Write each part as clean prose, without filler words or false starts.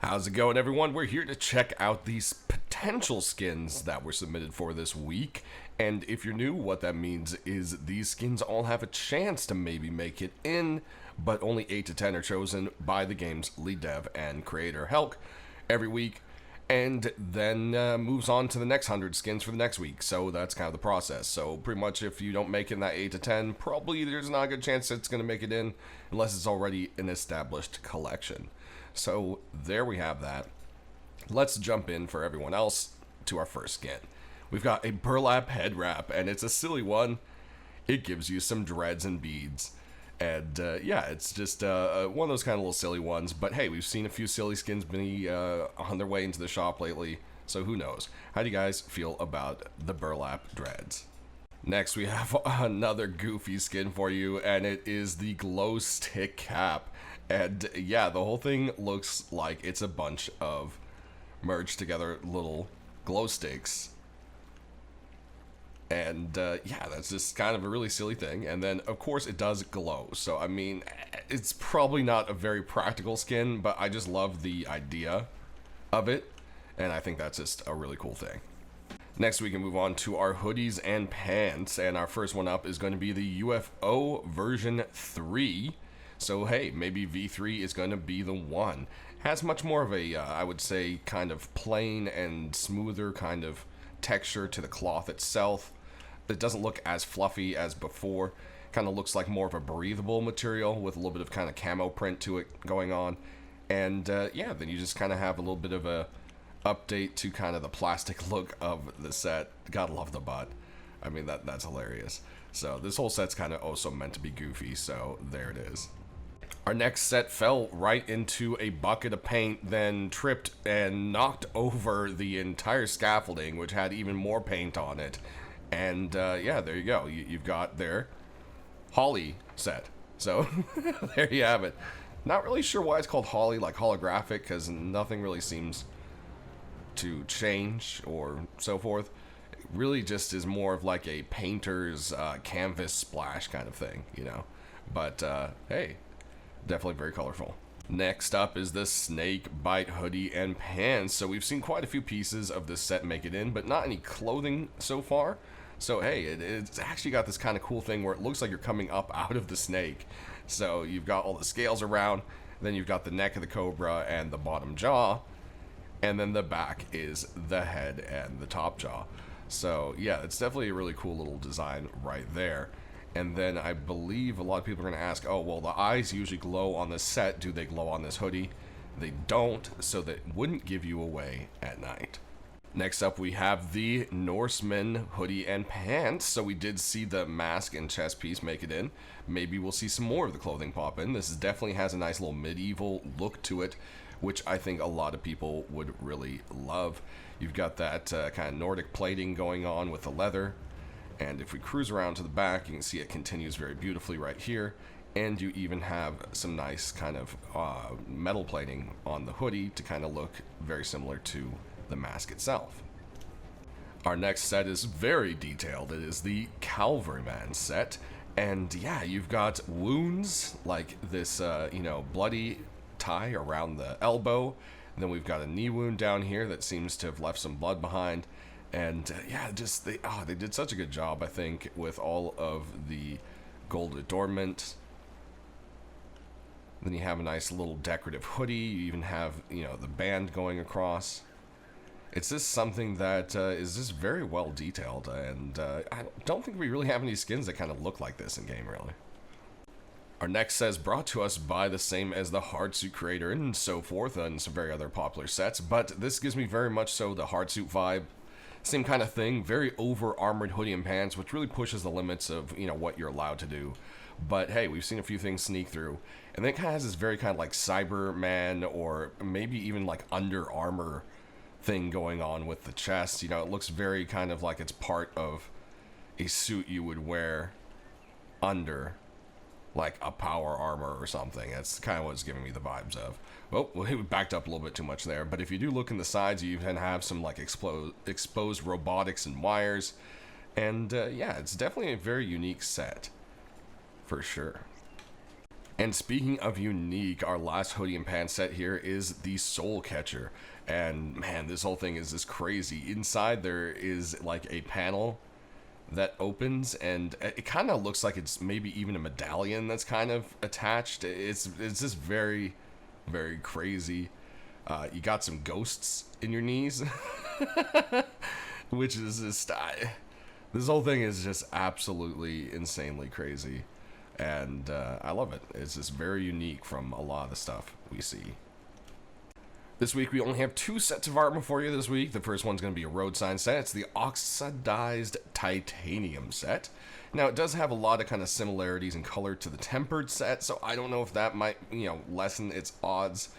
How's it going, everyone? We're here to check out these potential skins that were submitted for this week. And if you're new, what that means is these skins all have a chance to maybe make it in, but only 8 to 10 are chosen by the game's lead dev and creator, Helk, every week, and then moves on to the next 100 skins for the next week. So that's kind of the process. So pretty much if you don't make it in that 8 to 10, probably there's not a good chance it's going to make it in unless it's already an established collection. So there we have that. Let's jump in for everyone else to our first skin. We've got a burlap head wrap, and it's a silly one. It gives you some dreads and beads. And yeah, it's just one of those kind of little silly ones. But hey, we've seen a few silly skins be on their way into the shop lately. So who knows? How do you guys feel about the burlap dreads? Next, we have another goofy skin for you, and it is the glow stick cap. And yeah, the whole thing looks like it's a bunch of merged together little glow sticks. And yeah, that's just kind of a really silly thing. And then, of course, it does glow. So, I mean, it's probably not a very practical skin, but I just love the idea of it. And I think that's just a really cool thing. Next, we can move on to our hoodies and pants. And our first one up is going to be the UFO version 3. So hey, maybe V3 is going to be the one. Has much more of a, I would say, kind of plain and smoother kind of texture to the cloth itself. It doesn't look as fluffy as before. Kind of looks like more of a breathable material with a little bit of kind of camo print to it going on. And yeah, then you just kind of have a little bit of a update to kind of the plastic look of the set. Gotta love the butt. I mean, that's hilarious. So this whole set's kind of also meant to be goofy, so there it is. Our next set fell right into a bucket of paint, then tripped and knocked over the entire scaffolding, which had even more paint on it. And yeah, there you go. You've got their Holly set. So there you have it. Not really sure why it's called Holly, like holographic, because nothing really seems to change or so forth. It really just is more of like a painter's canvas splash kind of thing, you know. But hey, definitely very colorful. Next up is the snake bite hoodie and pants. So we've seen quite a few pieces of this set make it in, but not any clothing so far. So hey, it's actually got this kind of cool thing where it looks like you're coming up out of the snake. So you've got all the scales around, then you've got the neck of the cobra and the bottom jaw, and then the back is the head and the top jaw. So yeah, it's definitely a really cool little design right there. And then I believe a lot of people are going to ask, oh, well, the eyes usually glow on this set. Do they glow on this hoodie? They don't, so that wouldn't give you away at night. Next up, we have the Norseman hoodie and pants. So we did see the mask and chest piece make it in. Maybe we'll see some more of the clothing pop in. This definitely has a nice little medieval look to it, which I think a lot of people would really love. You've got that kind of Nordic plating going on with the leather. And if we cruise around to the back, you can see it continues very beautifully right here. And you even have some nice kind of metal plating on the hoodie to kind of look very similar to the mask itself. Our next set is very detailed. It is the Cavalryman set. And yeah, you've got wounds like this, you know, bloody tie around the elbow. And then we've got a knee wound down here that seems to have left some blood behind. And yeah, just they did such a good job, I think, with all of the gold adornment. Then you have a nice little decorative hoodie. You even have, you know, the band going across. It's just something that is just very well detailed, and I don't think we really have any skins that kind of look like this in game, really. Our next set is brought to us by the same as the Hardsuit creator and so forth, and some very other popular sets, but this gives me very much so the Hardsuit vibe. Same kind of thing, very over-armored hoodie and pants, which really pushes the limits of, you know, what you're allowed to do. But hey, we've seen a few things sneak through. And then it kind of has this very kind of like Cyberman or maybe even like Under Armour thing going on with the chest. You know, it looks very kind of like it's part of a suit you would wear under like a power armor or something. That's kind of what it's giving me the vibes of. Well, we backed up a little bit too much there, but if you do look in the sides, you even have some like exposed robotics and wires, and yeah, it's definitely a very unique set, for sure. And speaking of unique, our last hoodie and pants set here is the Soul Catcher. And man, this whole thing is just crazy. Inside there is like a panel that opens, and it kind of looks like it's maybe even a medallion that's kind of attached. It's just very, very crazy. You got some ghosts in your knees, which is just... this whole thing is just absolutely insanely crazy. And I love it. It's just very unique from a lot of the stuff we see. This week we only have 2 sets of armor for you this week. The first one's going to be a road sign set. It's the oxidized titanium set. Now it does have a lot of kind of similarities in color to the tempered set, so I don't know if that might, lessen its odds.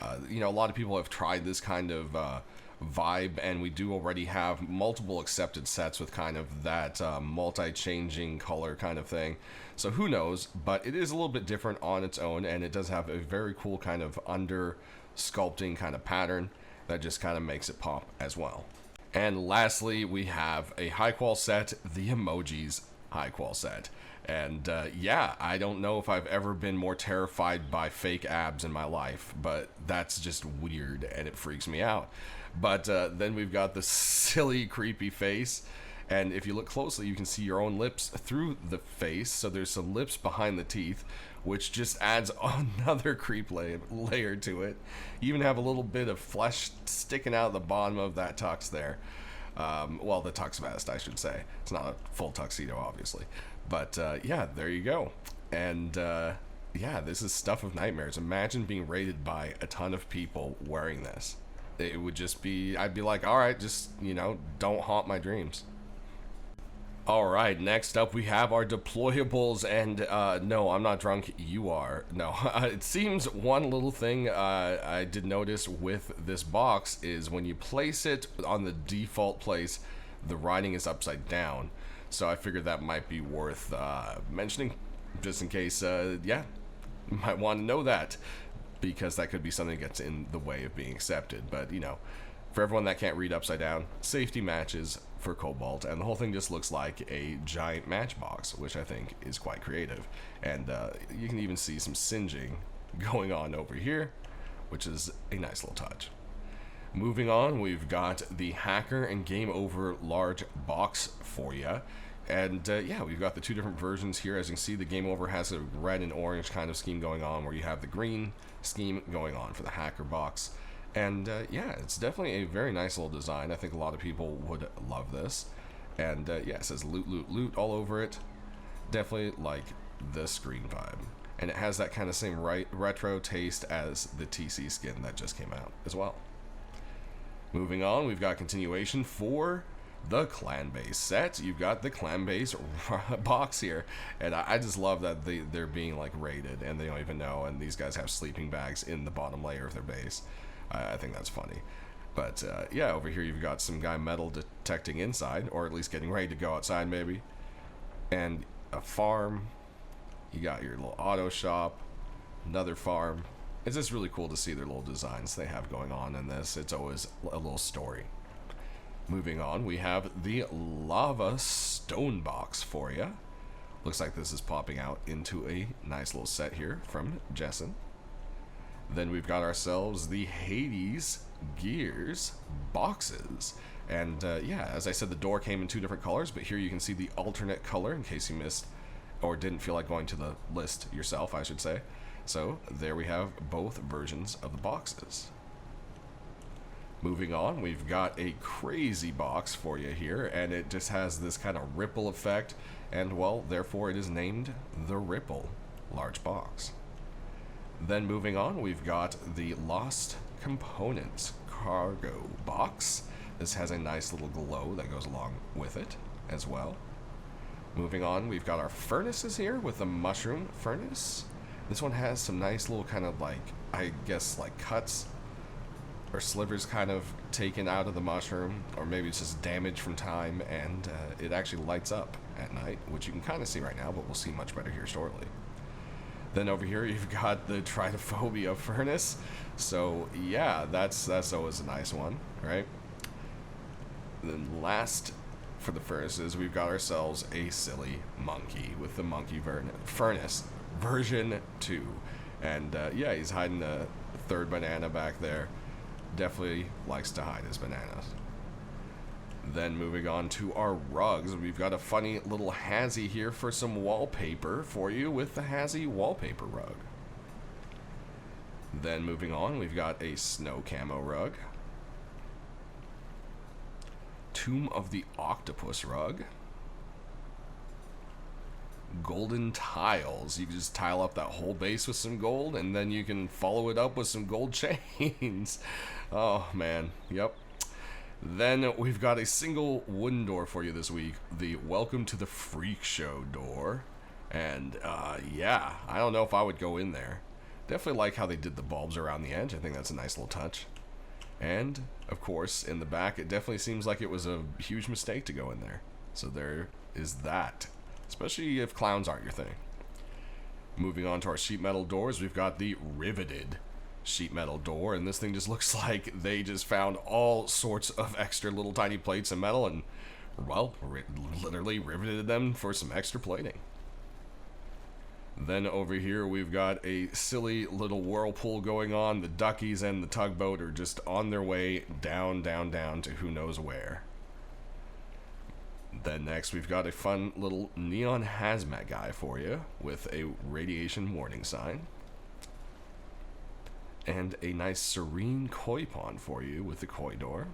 A lot of people have tried this kind of vibe, and we do already have multiple accepted sets with kind of that multi-changing color kind of thing. So who knows, but it is a little bit different on its own, and it does have a very cool kind of under sculpting kind of pattern that just kind of makes it pop as well. And lastly, we have a high qual set, the Emojis high qual set. And yeah, I don't know if I've ever been more terrified by fake abs in my life, but that's just weird and it freaks me out. But then we've got the silly, creepy face. And if you look closely, you can see your own lips through the face. So there's some lips behind the teeth, which just adds another creep layer to it. You even have a little bit of flesh sticking out the bottom of that tux there. Well, the tux vest, I should say. It's not a full tuxedo, obviously. But yeah, there you go. And yeah, this is stuff of nightmares. Imagine being raided by a ton of people wearing this. It would just be, I'd be like, all right, just, don't haunt my dreams. All right, next up we have our deployables, and no, I'm not drunk, you are. No, it seems one little thing I did notice with this box is when you place it on the default place, the writing is upside down. So I figured that might be worth mentioning, just in case, yeah, you might want to know that, because that could be something that gets in the way of being accepted. But, for everyone that can't read upside down, safety matches for Cobalt, and the whole thing just looks like a giant matchbox, which I think is quite creative. And you can even see some singeing going on over here, which is a nice little touch. Moving on, we've got the Hacker and Game Over large box for you. And yeah, we've got the 2 different versions here. As you can see, the Game Over has a red and orange kind of scheme going on, where you have the green scheme going on for the Hacker box. And yeah, it's definitely a very nice little design. I think a lot of people would love this. And yeah, it says loot, loot, loot all over it. Definitely like the screen vibe. And it has that kind of same retro taste as the TC skin that just came out as well. Moving on, we've got continuation for the Clan Base set. You've got the Clan Base box here, and I just love that they're being like raided and they don't even know, and these guys have sleeping bags in the bottom layer of their base. I think that's funny. But yeah, over here you've got some guy metal detecting inside, or at least getting ready to go outside maybe, and a farm. You got your little auto shop, another farm. It's just really cool to see their little designs they have going on in this. It's always a little story. Moving on, we have the Lava Stone box for you. Looks like this is popping out into a nice little set here from Jessen. Then we've got ourselves the Hades Gears boxes. And yeah, as I said, the door came in 2 different colors, but here you can see the alternate color in case you missed or didn't feel like going to the list yourself, I should say. So there we have both versions of the boxes. Moving on, we've got a crazy box for you here, and it just has this kind of ripple effect, and well, therefore it is named the Ripple large box. Then moving on, we've got the Lost Components cargo box. This has a nice little glow that goes along with it as well. Moving on, we've got our furnaces here with the mushroom furnace. This one has some nice little kind of like, I guess like cuts or slivers kind of taken out of the mushroom, or maybe it's just damage from time, and it actually lights up at night, which you can kind of see right now, but we'll see much better here shortly. Then over here you've got the Tritophobia furnace. So yeah, that's always a nice one, right? Then last for the furnaces, we've got ourselves a silly monkey with the monkey furnace. version 2. And yeah, he's hiding a third banana back there. Definitely likes to hide his bananas. Then moving on to our rugs, we've got a funny little Hazzy here for some wallpaper for you with the Hazzy wallpaper rug. Then moving on, we've got a snow camo rug. Tomb of the Octopus rug. Golden tiles. You can just tile up that whole base with some gold, and then you can follow it up with some gold chains. Oh man, yep. Then we've got a single wooden door for you this week, the Welcome to the Freak Show door. And yeah, I don't know if I would go in there. Definitely like how they did the bulbs around the edge. I think that's a nice little touch. And of course, in the back, it definitely seems like it was a huge mistake to go in there. So there is that, especially if clowns aren't your thing. Moving on to our sheet metal doors, we've got the riveted sheet metal door, and this thing just looks like they just found all sorts of extra little tiny plates of metal and, well, literally riveted them for some extra plating. Then over here we've got a silly little whirlpool going on. The duckies and the tugboat are just on their way down, down, down to who knows where. Then next we've got a fun little neon hazmat guy for you with a radiation warning sign. And a nice serene koi pond for you with the koi door.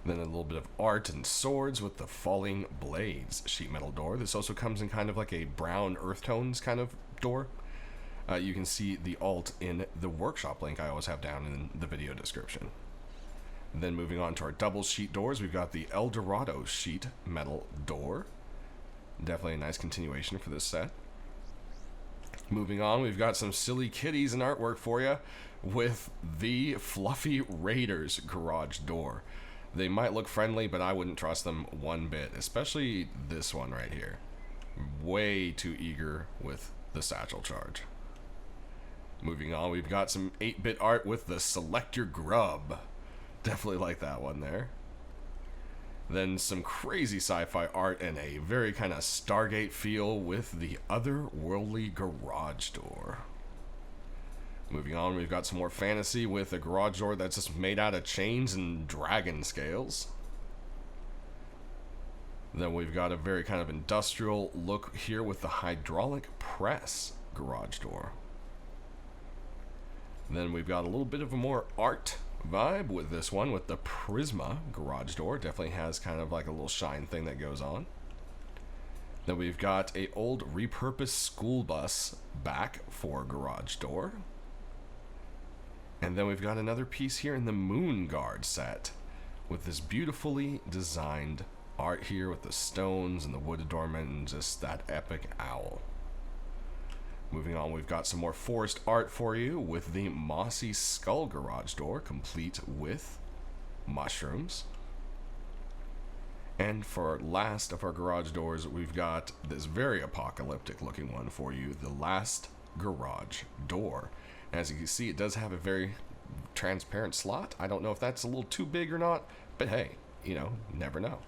Then a little bit of art and swords with the falling blades sheet metal door. This also comes in kind of like a brown earth tones kind of door. You can see the alt in the workshop link I always have down in the video description. Then moving on to our double sheet doors, we've got the El Dorado sheet metal door. Definitely a nice continuation for this set. Moving on, we've got some silly kitties and artwork for you with the Fluffy Raiders garage door. They might look friendly, but I wouldn't trust them one bit, especially this one right here. Way too eager with the satchel charge. Moving on, we've got some 8-bit art with the Select Your Grub. Definitely like that one there. Then some crazy sci-fi art and a very kind of Stargate feel with the Otherworldly garage door. Moving on, we've got some more fantasy with a garage door that's just made out of chains and dragon scales. Then we've got a very kind of industrial look here with the hydraulic press garage door. Then we've got a little bit of a more art vibe with this one with the Prisma garage door. Definitely has kind of like a little shine thing that goes on. Then we've got a old repurposed school bus back for garage door. And then we've got another piece here in the Moon Guard set with this beautifully designed art here with the stones and the wood adornment and just that epic owl. Moving on, we've got some more forest art for you with the Mossy Skull garage door, complete with mushrooms. And for our last of our garage doors, we've got this very apocalyptic looking one for you, the Last Garage Door. And as you can see, it does have a very transparent slot. I don't know if that's a little too big or not, but hey, you know, never know.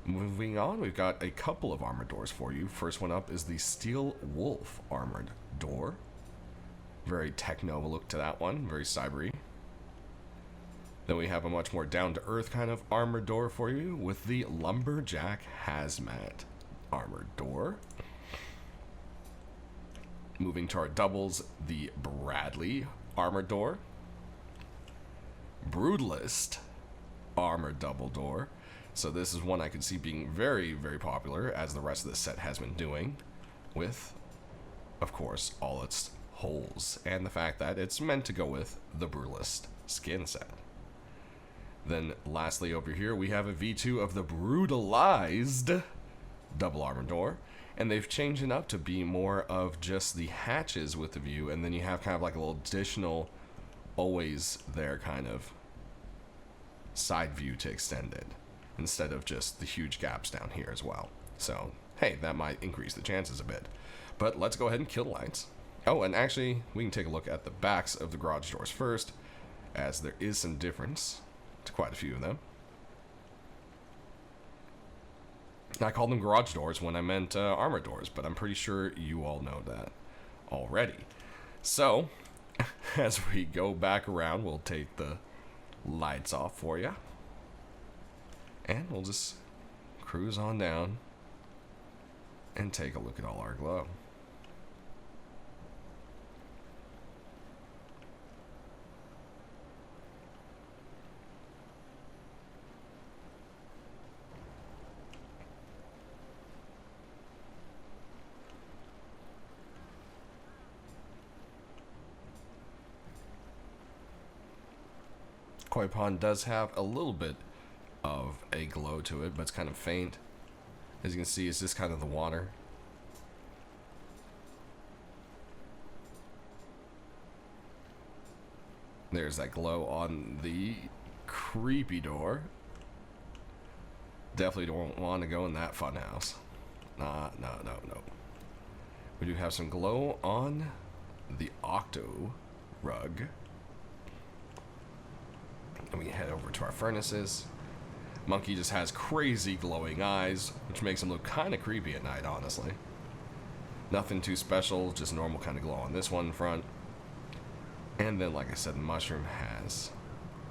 Moving on, we've got a couple of armored doors for you. First one up is the Steel Wolf armored door. Very techno look to that one, very cybery. Then we have a much more down-to-earth kind of armored door for you with the Lumberjack Hazmat armored door. Moving to our doubles, the Bradley armored door. Brutalist armored double door. So this is one I could see being very, very popular, as the rest of the set has been doing, with, of course, all its holes, and the fact that it's meant to go with the Brutalist skin set. Then lastly over here, we have a V2 of the Brutalized double armor door, and they've changed it up to be more of just the hatches with the view, and then you have kind of like a little additional, always there kind of side view to extend it, instead of just the huge gaps down here as well. So, hey, that might increase the chances a bit. But let's go ahead and kill the lights. Oh, and actually, we can take a look at the backs of the garage doors first, as there is some difference to quite a few of them. I called them garage doors when I meant armor doors, but I'm pretty sure you all know that already. So, as we go back around, we'll take the lights off for you. And we'll just cruise on down and take a look at all our glow. Koi Pond does have a little bit of a glow to it, but it's kind of faint. As you can see, it's just kind of the water. There's that glow on the creepy door. Definitely don't want to go in that fun house. No. We do have some glow on the octo rug. And we head over to our furnaces. Monkey just has crazy glowing eyes, which makes him look kind of creepy at night, honestly. Nothing too special, just normal kind of glow on this one front. And then, like I said, the mushroom has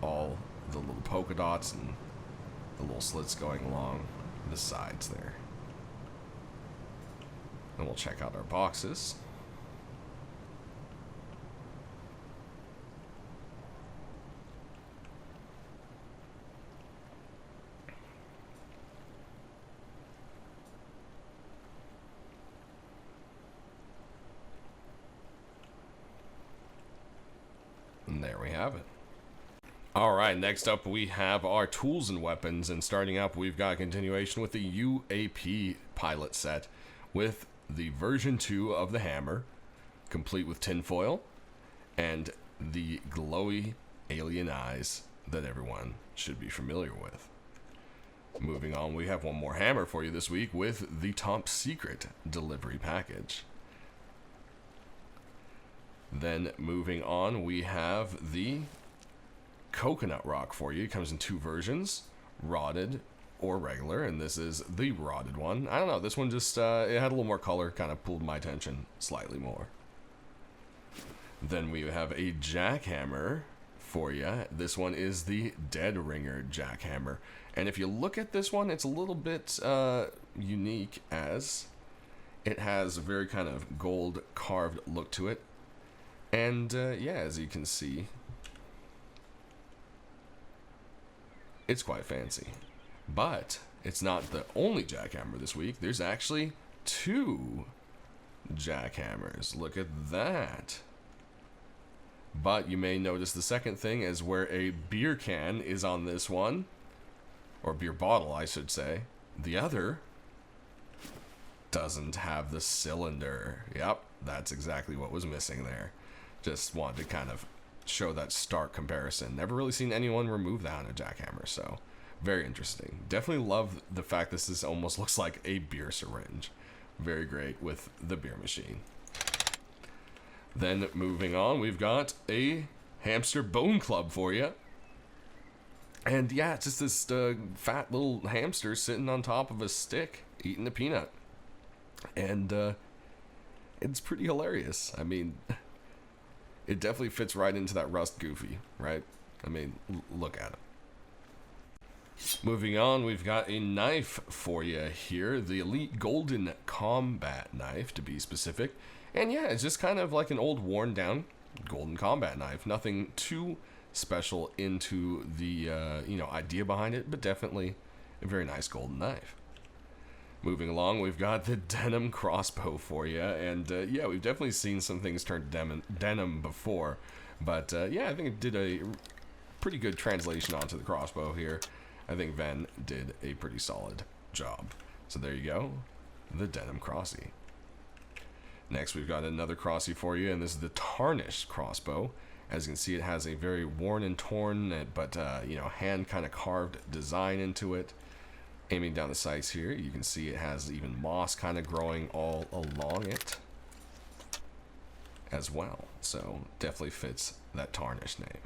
all the little polka dots and the little slits going along the sides there. And we'll check out our boxes. And there we have it. Alright, next up we have our tools and weapons, and starting up we've got a continuation with the UAP pilot set with the version 2 of the hammer, complete with tinfoil, and the glowy alien eyes that everyone should be familiar with. Moving on, we have one more hammer for you this week with the top secret delivery package. Then moving on, we have the coconut rock for you. It comes in 2 versions, rotted or regular, and this is the rotted one. I don't know, this one just, it had a little more color, kind of pulled my attention slightly more. Then we have a jackhammer for you. This one is the Dead Ringer jackhammer. And if you look at this one, it's a little bit unique, as it has a very kind of gold carved look to it. And yeah, as you can see, it's quite fancy. But it's not the only jackhammer this week. There's actually 2 jackhammers. Look at that. But you may notice the second thing is where a beer can is on this one, or beer bottle, I should say. The other doesn't have the cylinder. Yep, that's exactly what was missing there. Just wanted to kind of show that stark comparison. Never really seen anyone remove that on a jackhammer, so very interesting. Definitely love the fact this almost looks like a beer syringe. Very great with the beer machine. Then moving on, we've got a hamster bone club for you. And yeah, it's just this fat little hamster sitting on top of a stick eating a peanut. And it's pretty hilarious. I mean, it definitely fits right into that Rust Goofy, right? I mean, look at it. Moving on, we've got a knife for you here. The Elite Golden Combat Knife, to be specific. And yeah, it's just kind of like an old worn down golden combat knife. Nothing too special into the idea behind it, but definitely a very nice golden knife. Moving along, we've got the denim crossbow for you, and yeah, we've definitely seen some things turn denim before, but yeah, I think it did a pretty good translation onto the crossbow here. I think Ven did a pretty solid job. So there you go, the denim crossy. Next, we've got another crossy for you, and this is the tarnished crossbow. As you can see, it has a very worn and torn, but hand kind of carved design into it. Aiming down the sights here, you can see it has even moss kind of growing all along it as well. So definitely fits that tarnished name.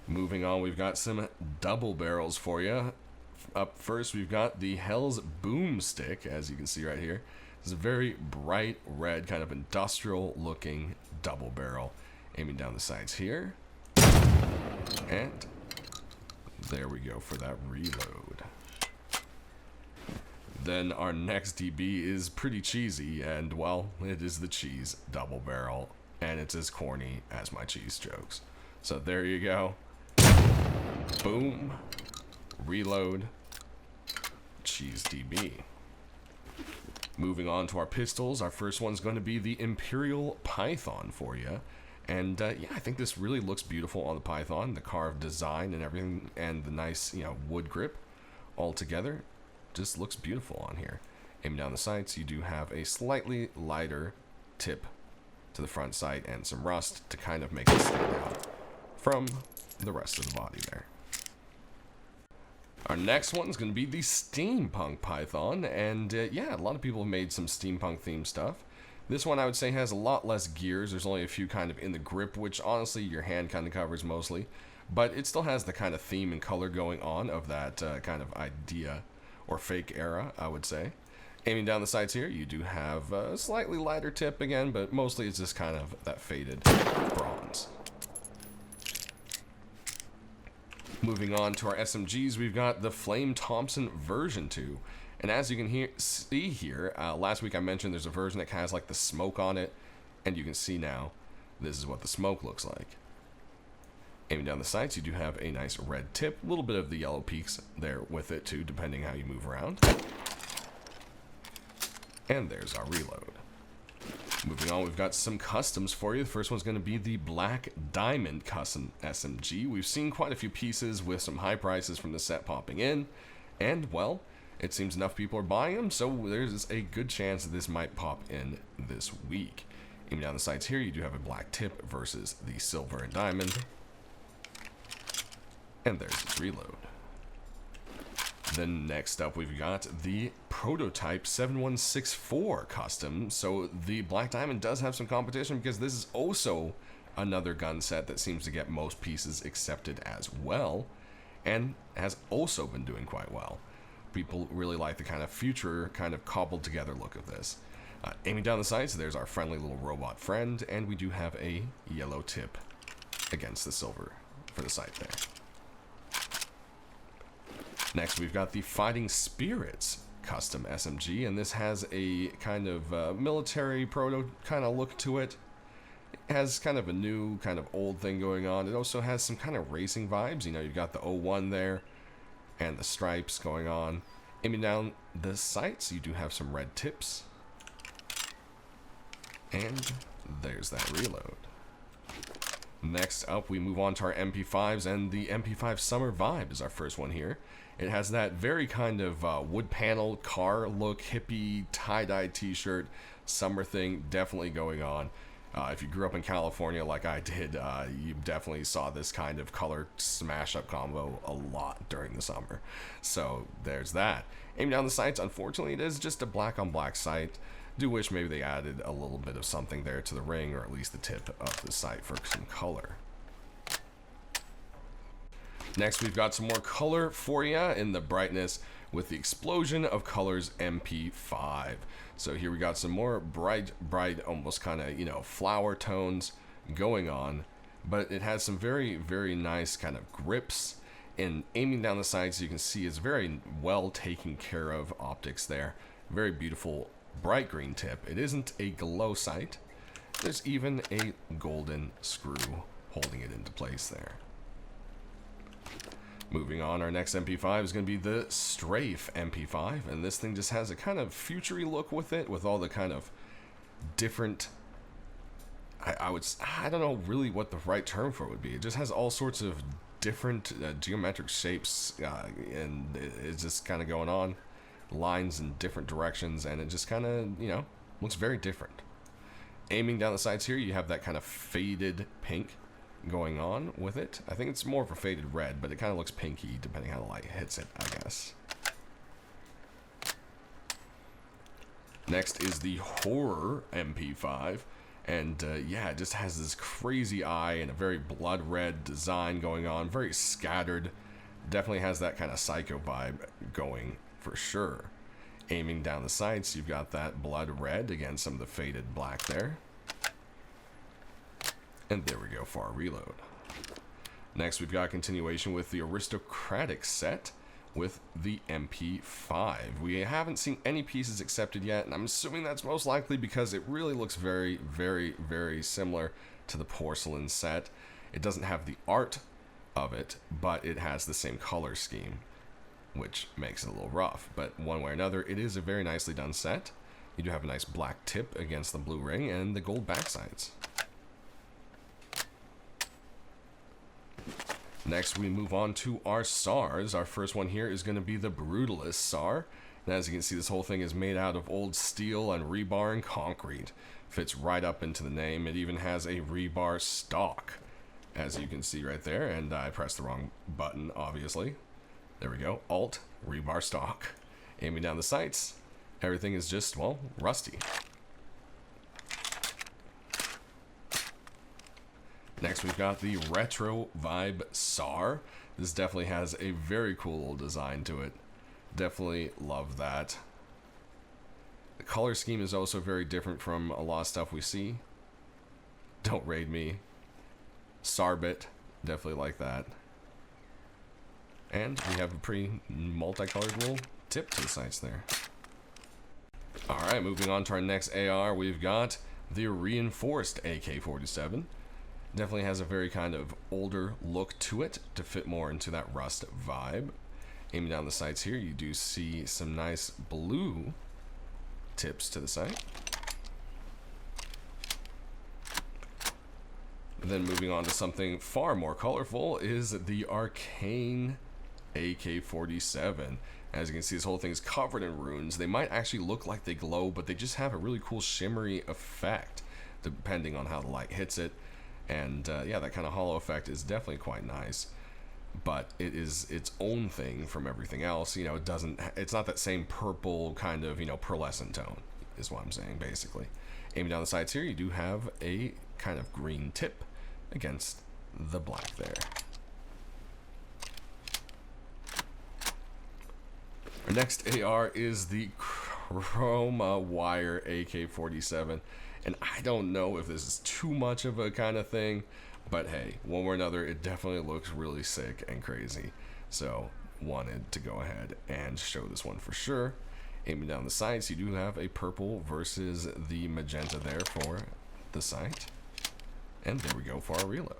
Moving on, we've got some double barrels for you Up first, we've got the Hell's Boomstick, as you can see right here. It's a very bright red, kind of industrial looking double barrel. Aiming down the sides here. And there we go for that reload. Then our next DB is pretty cheesy, and well, it is the cheese double barrel, and it's as corny as my cheese jokes. So there you go. Boom. Reload. Cheese DB. Moving on to our pistols, our first one's going to be the Imperial Python for you. And yeah, I think this really looks beautiful on the Python, the carved design and everything, and the nice, wood grip all together. Just looks beautiful on here. Aiming down the sights, you do have a slightly lighter tip to the front sight and some rust to kind of make it stand out from the rest of the body there. Our next one is going to be the Steampunk Python, and yeah, a lot of people have made some steampunk themed stuff. This one I would say has a lot less gears. There's only a few kind of in the grip, which honestly your hand kind of covers mostly, but it still has the kind of theme and color going on of that kind of idea or fake era, I would say. Aiming down the sights here, you do have a slightly lighter tip again, but mostly it's just kind of that faded bronze. Moving on to our SMGs, we've got the Flame Thompson version 2. And as you can see here, last week I mentioned there's a version that has like the smoke on it, and you can see now this is what the smoke looks like. Aiming down the sights, you do have a nice red tip, a little bit of the yellow peaks there with it too, depending how you move around. And there's our reload. Moving on, we've got some customs for you. The first one's going to be the Black Diamond Custom SMG. We've seen quite a few pieces with some high prices from the set popping in, and well, it seems enough people are buying them, so there's a good chance that this might pop in this week. Aiming down the sights here, you do have a black tip versus the silver and diamond. And there's its reload. Then next up, we've got the Prototype 7164 custom. So the Black Diamond does have some competition because this is also another gun set that seems to get most pieces accepted as well, and has also been doing quite well. People really like the kind of future, kind of cobbled together look of this. Aiming down the sights, there's our friendly little robot friend, and we do have a yellow tip against the silver for the sight there. Next, we've got the Fighting Spirits custom SMG, and this has a kind of military proto kind of look to it. It has kind of a new, kind of old thing going on. It also has some kind of racing vibes. You've got the 01 there, and the stripes going on. Aiming down the sights, you do have some red tips. And there's that reload. Next up, we move on to our MP5s, and the MP5 Summer Vibe is our first one here. It has that very kind of wood panel car look, hippie, tie-dye t-shirt, summer thing definitely going on. If you grew up in California like I did, you definitely saw this kind of color smash-up combo a lot during the summer. So there's that. Aiming down the sights, unfortunately, it is just a black-on-black sight. Do wish maybe they added a little bit of something there to the ring, or at least the tip of the sight for some color. Next, we've got some more color for you in the brightness with the Explosion of Colors MP5. So here we got some more bright, almost kind of, flower tones going on, but it has some very, very nice kind of grips. And aiming down the sides, you can see it's very well taken care of optics there. Very beautiful bright green tip. It isn't a glow sight. There's even a golden screw holding it into place there. Moving on, our next MP5 is going to be the Strafe MP5, and this thing just has a kind of futury look with it, with all the kind of different, I don't know really what the right term for it would be. It just has all sorts of different geometric shapes, and it's just kind of going on, lines in different directions, and it just kind of, looks very different. Aiming down the sides here, you have that kind of faded pink going on with it. I think it's more of a faded red, but it kind of looks pinky depending how the light hits it, I guess. Next is the Horror MP5, and yeah, it just has this crazy eye and a very blood red design going on, very scattered, Definitely has that kind of psycho vibe going for sure. Aiming down the sights, you've got that blood red against some of the faded black there. And there we go for our reload. Next, we've got a continuation with the aristocratic set with the MP5. We haven't seen any pieces accepted yet, and I'm assuming that's most likely because it really looks very, very, very similar to the porcelain set. It doesn't have the art of it, but it has the same color scheme, which makes it a little rough. But one way or another, it is a very nicely done set. You do have a nice black tip against the blue ring and the gold backsides. Next, we move on to our SARs. Our first one here is going to be the Brutalist SAR. And as you can see, this whole thing is made out of old steel and rebar and concrete. Fits right up into the name. It even has a rebar stock, as you can see right there. And I pressed the wrong button, obviously. There we go. Alt, rebar stock. Aiming down the sights, everything is just, well, rusty. Next, we've got the Retro Vibe SAR. This definitely has a very cool design to it. Definitely love that. The color scheme is also very different from a lot of stuff we see. Don't raid me. Sarbit, definitely like that. And we have a pretty multicolored little tip to the sights there. Alright, moving on to our next AR, we've got the Reinforced AK-47. Definitely has a very kind of older look to it to fit more into that rust vibe. Aiming down the sights here, you do see some nice blue tips to the sight. Then moving on to something far more colorful is the Arcane AK-47. As you can see, this whole thing is covered in runes. They might actually look like they glow, but they just have a really cool shimmery effect depending on how the light hits it. And yeah, that kind of hollow effect is definitely quite nice, but it is its own thing from everything else. You know, it's not that same purple kind of, you know, pearlescent tone is what I'm saying, basically. Aiming down the sides here, you do have a kind of green tip against the black there. Our next AR is the Chroma Wire AK-47. And I don't know if this is too much of a kind of thing, but hey, one way or another, it definitely looks really sick and crazy. So, wanted to go ahead and show this one for sure. Aiming down the sights, you do have a purple versus the magenta there for the sight. And there we go for our reload.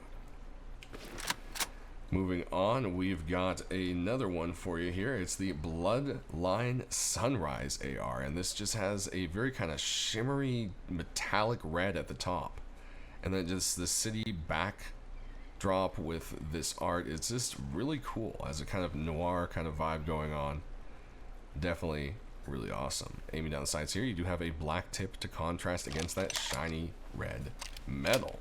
Moving on, we've got another one for you here. It's the Bloodline Sunrise AR, and this just has a very kind of shimmery metallic red at the top. And then just the city backdrop with this art. It's just really cool. Has a kind of noir kind of vibe going on. Definitely really awesome. Aiming down the sides here, you do have a black tip to contrast against that shiny red metal.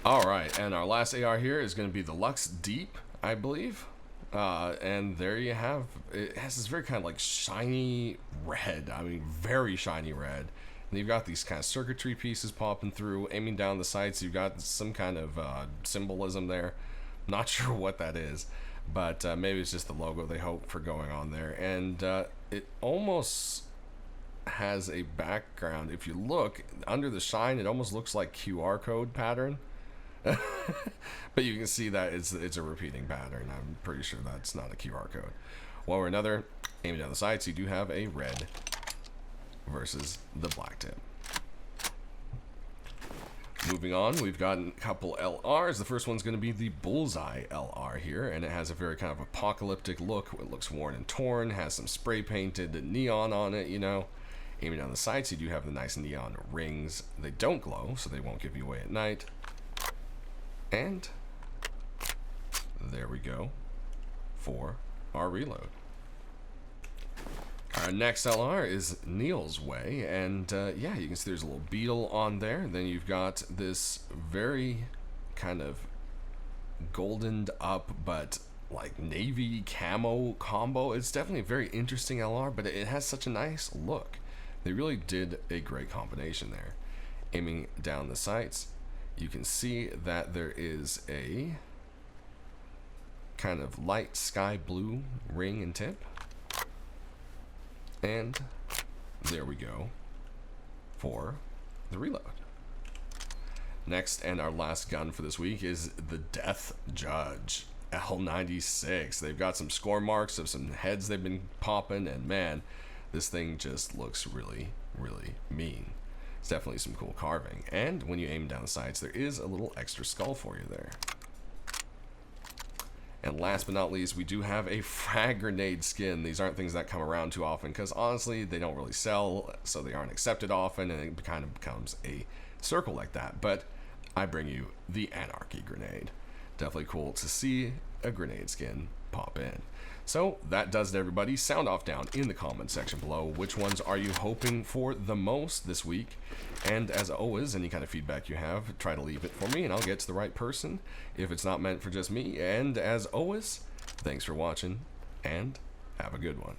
Alright, and our last AR here is going to be the Lux Deep, I believe. And there you have, it has this very kind of like shiny red, I mean very shiny red. And you've got these kind of circuitry pieces popping through. Aiming down the sights, you've got some kind of symbolism there. Not sure what that is, but maybe it's just the logo they hope for going on there. And it almost has a background, if you look under the shine, it almost looks like QR code pattern. But you can see that it's a repeating pattern. I'm pretty sure that's not a QR code. One or another, aiming down the sights, you do have a red versus the black tip. Moving on, we've got a couple LRs. The first one's going to be the Bullseye LR here, and it has a very kind of apocalyptic look. It looks worn and torn, has some spray painted neon on it, you know. Aiming down the sights, you do have the nice neon rings. They don't glow, so they won't give you away at night. And there we go for our reload. Our next LR is Neil's Way, and yeah, you can see there's a little beetle on there. Then you've got this very kind of goldened up but like navy camo combo. It's definitely a very interesting LR, but it has such a nice look. They really did a great combination there. Aiming down the sights, you can see that there is a kind of light sky blue ring and tip. And there we go for the reload. Next and our last gun for this week is the Death Judge L96. They've got some score marks of some heads they've been popping, and man, this thing just looks really, really mean. It's definitely some cool carving, and when you aim down the sights, there is a little extra skull for you there. And last but not least, we do have a frag grenade skin. These aren't things that come around too often because honestly, they don't really sell, so they aren't accepted often, and it kind of becomes a circle like that. But I bring you the Anarchy grenade. Definitely cool to see a grenade skin pop in. So that does it, everybody. Sound off down in the comment section below. Which ones are you hoping for the most this week? And as always, any kind of feedback you have, try to leave it for me and I'll get to the right person if it's not meant for just me. And as always, thanks for watching and have a good one.